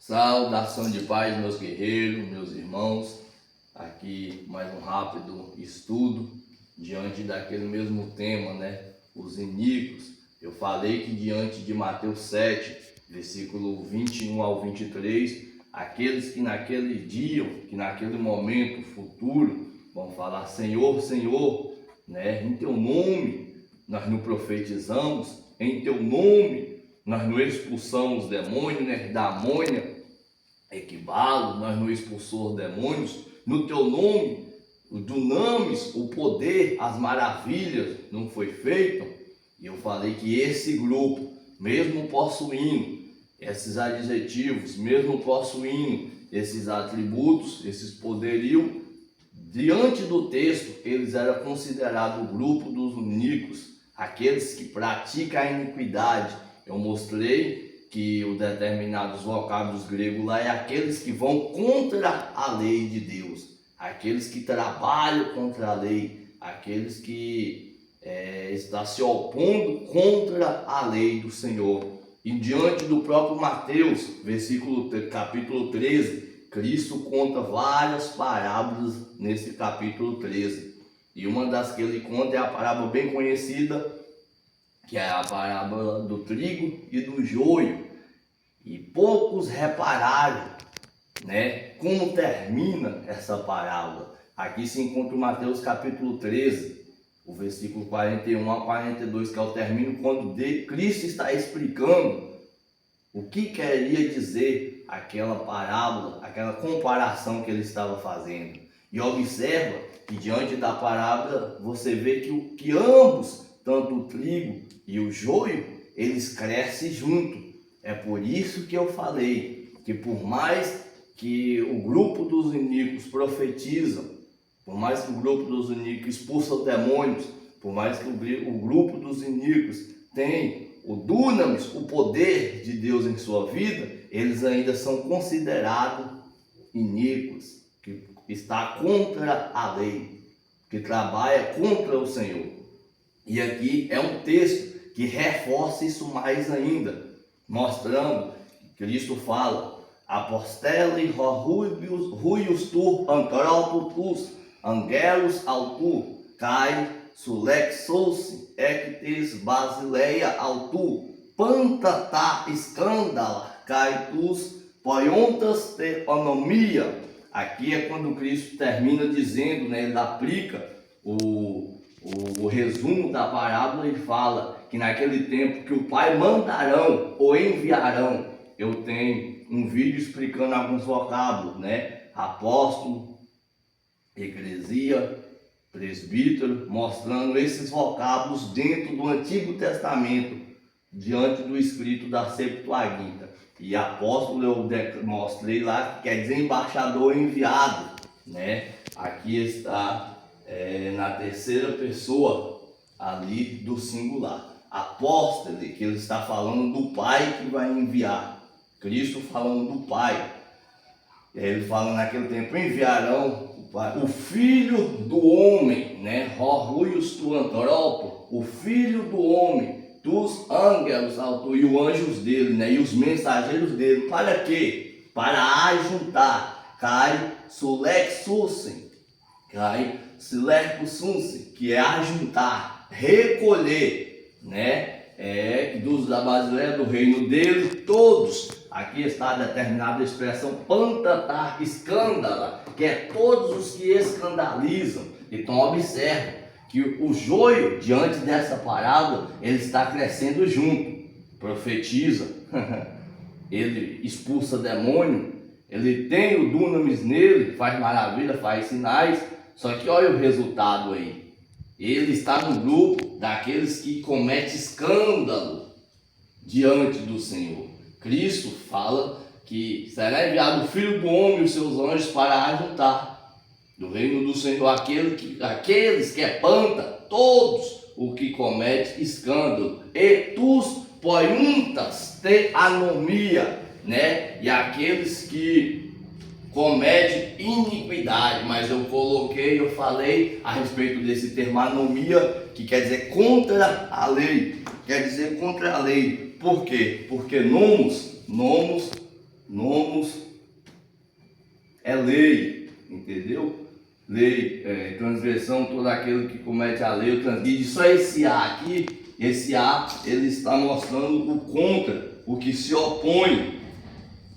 Saudação de paz, meus guerreiros, meus irmãos. Aqui mais um rápido estudo diante daquele mesmo tema, Os iníquos. Eu falei que diante de Mateus 7, versículo 21 ao 23, aqueles que naquele dia, que naquele momento futuro, vão falar: Senhor, Senhor, em teu nome nós não profetizamos, em teu nome nós não expulsamos demônios, da amônia, equibalo, nós não expulsamos demônios, no teu nome, o dunamis, o poder, as maravilhas não foi feito. E eu falei que esse grupo, mesmo possuindo esses adjetivos, mesmo possuindo esses atributos, esses poderios, diante do texto, eles eram considerados o grupo dos iníquos, aqueles que praticam a iniquidade. Eu mostrei que os determinados vocábulos gregos lá é aqueles que vão contra a lei de Deus, aqueles que trabalham contra a lei, aqueles que estão se opondo contra a lei do Senhor. E diante do próprio Mateus, capítulo 13, Cristo conta várias parábolas nesse capítulo 13. E uma das que ele conta é a parábola bem conhecida, que é a parábola do trigo e do joio. E poucos repararam, como termina essa parábola. Aqui se encontra o Mateus capítulo 13, o versículo 41 a 42, que é o término quando Cristo está explicando o que queria dizer aquela parábola, aquela comparação que ele estava fazendo. E observa que diante da parábola você vê que ambos, tanto o trigo e o joio, eles crescem juntos. É por isso que eu falei que por mais que o grupo dos iníquos profetizam, por mais que o grupo dos iníquos expulsa demônios, por mais que o grupo dos iníquos tem o dunamis, o poder de Deus em sua vida, eles ainda são considerados iníquos, que está contra a lei, que trabalha contra o Senhor. E aqui é um texto que reforça isso mais ainda, mostrando que Cristo fala: apostele ruius tu anthropos angelos autu kai sulexos ectes basileia autu pantata escândala kai tus poiontas teonomia. Aqui é quando Cristo termina dizendo, ele aplica o resumo da parábola e fala que naquele tempo que o Pai mandarão ou enviarão. Eu tenho um vídeo explicando alguns vocábulos, apóstolo, eclesia, presbítero, mostrando esses vocábulos dentro do Antigo Testamento, diante do escrito da Septuaginta. E apóstolo eu mostrei lá que quer dizer embaixador enviado, Aqui está na terceira pessoa ali do singular. Apóstolo, que ele está falando do Pai que vai enviar. Cristo falando do Pai. Ele fala naquele tempo: enviarão o Filho do Homem, Ruius tu anthropo, o Filho do Homem, dos ângelos e os anjos dele, e os mensageiros dele. Para quê? Para ajuntar. Cai sulexussem, cai silercussem, que é ajuntar, recolher, da Basileia, do reino dele, todos. Aqui está determinada a expressão pantatar, escândala, que é todos os que escandalizam. Então observe que o joio, diante dessa parábola, ele está crescendo junto, profetiza, ele expulsa demônio, ele tem o dunamis nele, faz maravilha, faz sinais. Só que olha o resultado aí, ele está no grupo daqueles que cometem escândalo diante do Senhor. Cristo fala que será enviado o Filho do Homem e os seus anjos para ajuntar do reino do Senhor aqueles que espanta todos o que comete escândalo, e tus poiuntas te anomia, e aqueles que cometem iniquidade. Mas eu falei a respeito desse termo anomia, que quer dizer contra a lei, quer dizer contra a lei. Por quê? Porque nomos Nomos é lei, entendeu? Lei, transgressão, todo aquele que comete a lei, o transgride. Só esse A aqui, esse A, ele está mostrando o contra, o que se opõe.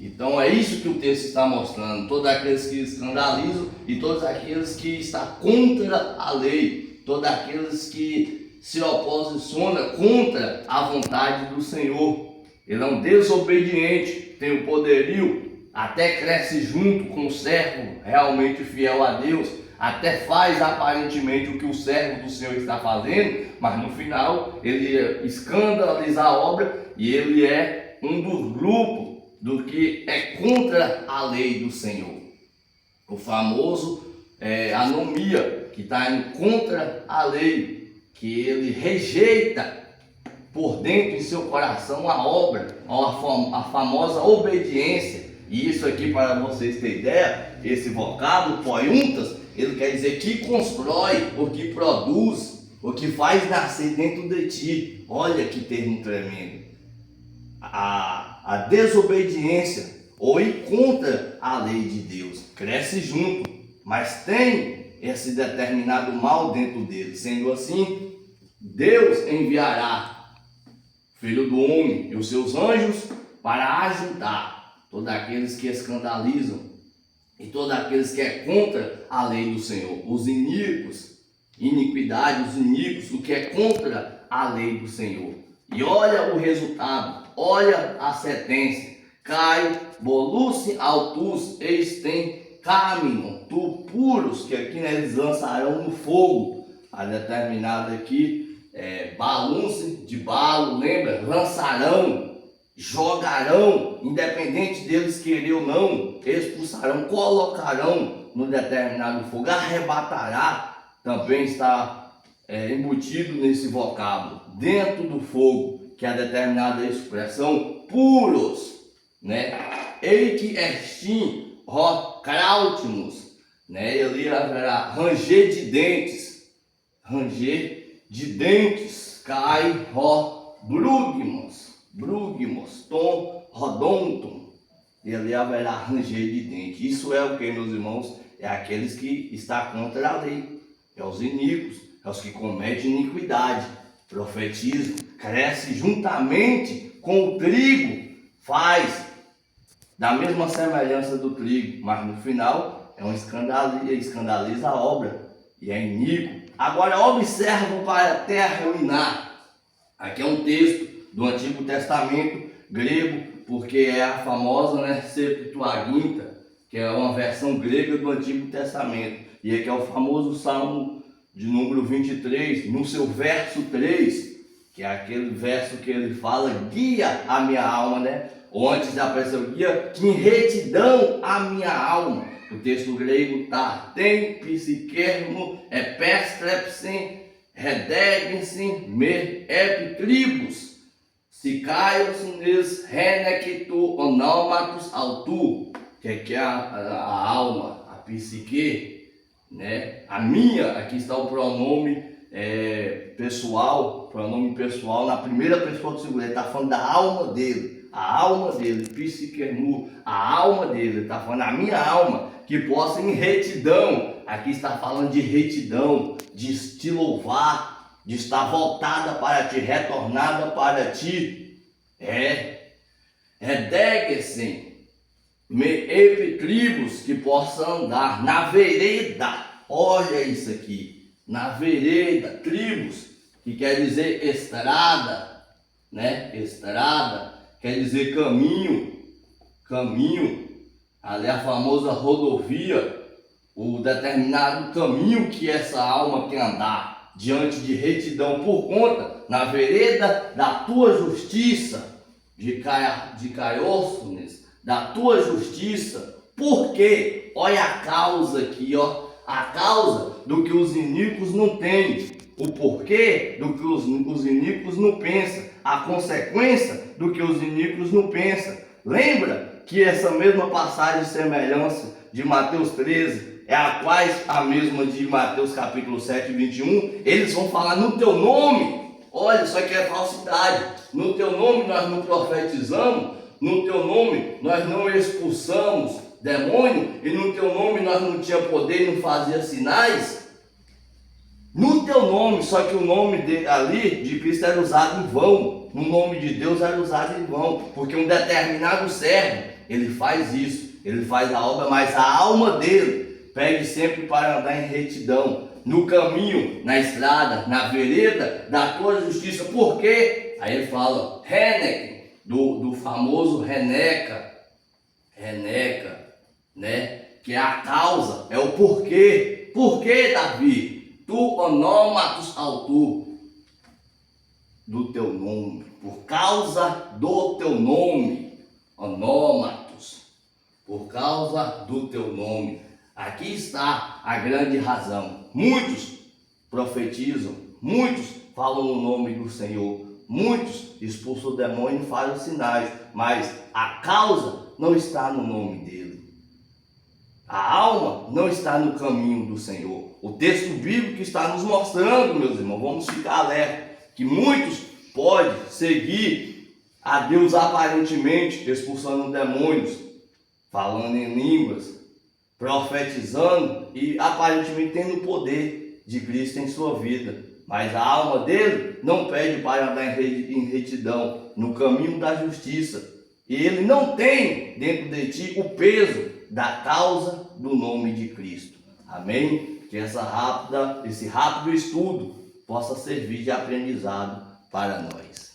Então é isso que o texto está mostrando. Todos aqueles que escandalizam e todos aqueles que estão contra a lei, todos aqueles que se oposicionam contra a vontade do Senhor. Ele é um desobediente, tem o poderio, até cresce junto com o servo realmente fiel a Deus, até faz aparentemente o que o servo do Senhor está fazendo, mas no final ele escandaliza a obra e ele é um dos grupos do que é contra a lei do Senhor. O famoso anomia, que está indo contra a lei, que ele rejeita por dentro em seu coração a obra, a famosa obediência. E isso aqui, para vocês terem ideia, esse vocábulo, poiuntas, ele quer dizer que constrói, o que produz, o que faz nascer dentro de ti. Olha que termo tremendo. A desobediência ou ir contra a lei de Deus cresce junto, mas tem esse determinado mal dentro dele. Sendo assim, Deus enviará o Filho do Homem e os seus anjos para ajudar todos aqueles que escandalizam e todos aqueles que é contra a lei do Senhor, os iníquos, iniquidade, os iníquos, o que é contra a lei do Senhor. E olha o resultado, olha a sentença. Cai, bolusse altus, eistem caminho, tu puros, que aqui eles lançarão no fogo. A determinada aqui, balunce de balo, lembra? Lançarão, jogarão, independente deles querer ou não, expulsarão, colocarão no determinado fogo, arrebatará, também está embutido nesse vocábulo, dentro do fogo, que é a determinada expressão, puros, né? Eik estim ro krautimus, né? Ele haverá ranger de dentes, cai ro brugmos, tom rodontum, e ali haverá ranger de dentes. Isso é o que, meus irmãos? É aqueles que estão contra a lei, é os iníquos, é os que cometem iniquidade, profetizam, cresce juntamente com o trigo, faz da mesma semelhança do trigo, mas no final é um escandaliza a obra e é iníquo. Agora observam para até arruinar. Aqui é um texto do Antigo Testamento grego, porque é a famosa, Septuaginta, que é uma versão grega do Antigo Testamento. E aqui é o famoso Salmo de número 23, no seu verso 3, que é aquele verso que ele fala, guia a minha alma, ou antes da pressão, guia, que em retidão a minha alma. O texto grego tá, tem psiquermo, epestrepsen, redegsen, me epitribus, sicaios nes renectu onaumatus autu, que é a alma, a psique, a minha, aqui está o pronome pessoal, na primeira pessoa do singular, ele está falando da alma dele, psiquermu, a alma dele, ele está falando a minha alma, que possa em retidão, aqui está falando de retidão, de te louvar, de estar voltada para ti, retornada para ti, redegesen, me epitribos, que possa andar na vereda, olha isso aqui, na vereda, tribos, que quer dizer estrada, estrada, quer dizer caminho, ali a famosa rodovia, o determinado caminho que essa alma quer andar, diante de retidão por conta, na vereda da tua justiça, de caiosnes, da tua justiça. Por quê? Olha a causa aqui, a causa do que os iníquos não têm, o porquê do que os iníquos não pensam, a consequência do que os iníquos não pensam. Lembra que essa mesma passagem de semelhança de Mateus 13 é a mesma de Mateus capítulo 7, 21, eles vão falar no teu nome. Olha, isso aqui é falsidade. No teu nome nós não profetizamos, No teu nome nós não expulsamos demônio, e no teu nome nós não tinha poder e não fazia sinais. No teu nome, só que o nome ali de Cristo era usado em vão. No nome de Deus era usado em vão, porque um determinado servo, ele faz isso, ele faz a obra, mas a alma dele pede sempre para andar em retidão, no caminho, na estrada, na vereda da tua justiça. Por quê? Aí ele fala, Renek, do famoso Reneca, né? Que é a causa, é o porquê. Por que, Davi? Tu onômatos autor do teu nome, por causa do teu nome, onômatos, por causa do teu nome. Aqui está a grande razão. Muitos profetizam, muitos falam o nome do Senhor, muitos expulsam o demônio e fazem sinais, mas a causa não está no nome dele. A alma não está no caminho do Senhor. O texto bíblico está nos mostrando, meus irmãos, vamos ficar alerta, que muitos podem seguir a Deus aparentemente, expulsando demônios, falando em línguas, profetizando e aparentemente tendo o poder de Cristo em sua vida. Mas a alma dele não pede para andar em retidão, no caminho da justiça. E ele não tem dentro de ti o peso da causa do nome de Cristo. Amém? Que esse rápido estudo possa servir de aprendizado para nós.